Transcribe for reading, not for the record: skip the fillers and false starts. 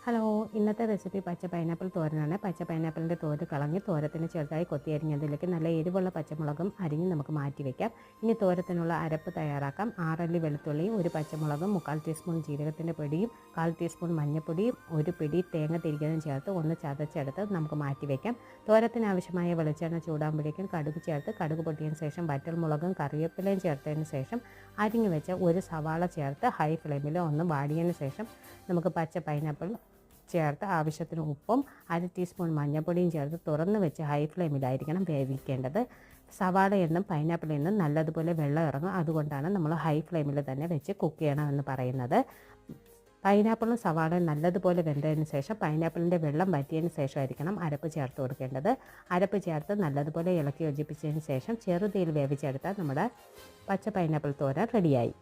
Hello, ഇന്നത്തെ recipe പച്ച pineapple തോരനാണ്. പച്ച പൈനാപ്പിളിൻ്റെ തോല് കളഞ്ഞ് തോരത്തിന് ചെറുതായി കൊത്തി അരിഞ്ഞതിലേക്ക് നല്ല എരിവുള്ള പച്ചമുളകും അരിഞ്ഞ് നമുക്ക് മാറ്റി വയ്ക്കാം. ഇനി തോരത്തിനുള്ള അരപ്പ് തയ്യാറാക്കാം. 6 അല്ലി വെളുത്തുള്ളിയും 1 പച്ചമുളകും 3/4 ടീസ്പൂൺ ജീരകത്തിൻ്റെ പൊടിയും 1/4 ടീസ്പൂൺ മഞ്ഞൾപ്പൊടിയും 1 പിടി തേങ്ങ തിരികതും ചേർത്ത് ഒന്ന് ചതച്ചെടുത്ത് നമുക്ക് മാറ്റി വയ്ക്കാം. തോരത്തിന് ആവശ്യമായ വെളിച്ചെണ്ണ ചൂടാകുമ്പോഴേക്കും കടുക് ചേർത്ത് കടുക് പൊട്ടിയതിന് ശേഷം വറ്റൽമുളകും കറിവേപ്പിലയും ചേർത്തതിന് ശേഷം അരിഞ്ഞു വെച്ച 1 സവാള ചേർത്ത് ഹൈ ഫ്ലെയിമിൽ ഒന്ന് വാടിയതിന് ശേഷം നമുക്ക് പച്ച പൈനാപ്പിൾ ചേർത്ത് ആവശ്യത്തിന് ഉപ്പും 1/2 ടീസ്പൂൺ മഞ്ഞൾപ്പൊടിയും ചേർത്ത് തുറന്ന് വെച്ച് ഹൈ ഫ്ലെയിമിലായിരിക്കണം വേവിക്കേണ്ടത്. സവാളയിൽ നിന്നും പൈനാപ്പിളിൽ നിന്നും നല്ലതുപോലെ വെള്ളം ഇറങ്ങും. അതുകൊണ്ടാണ് നമ്മൾ ഹൈ ഫ്ലെയിമിൽ തന്നെ വെച്ച് കുക്ക് ചെയ്യണമെന്ന് പറയുന്നത്. പൈനാപ്പിളും സവാളയും നല്ലതുപോലെ വെന്തതിന് ശേഷം പൈനാപ്പിളിൻ്റെ വെള്ളം വറ്റിയതിന് ശേഷമായിരിക്കണം അരപ്പ് ചേർത്ത് കൊടുക്കേണ്ടത്. അരപ്പ് ചേർത്ത് നല്ലതുപോലെ ഇളക്കി യോജിപ്പിച്ചതിന് ശേഷം ചെറുതീയിൽ വേവിച്ചെടുത്താൽ നമ്മുടെ പച്ച പൈനാപ്പിൾ തോരൻ റെഡിയായി.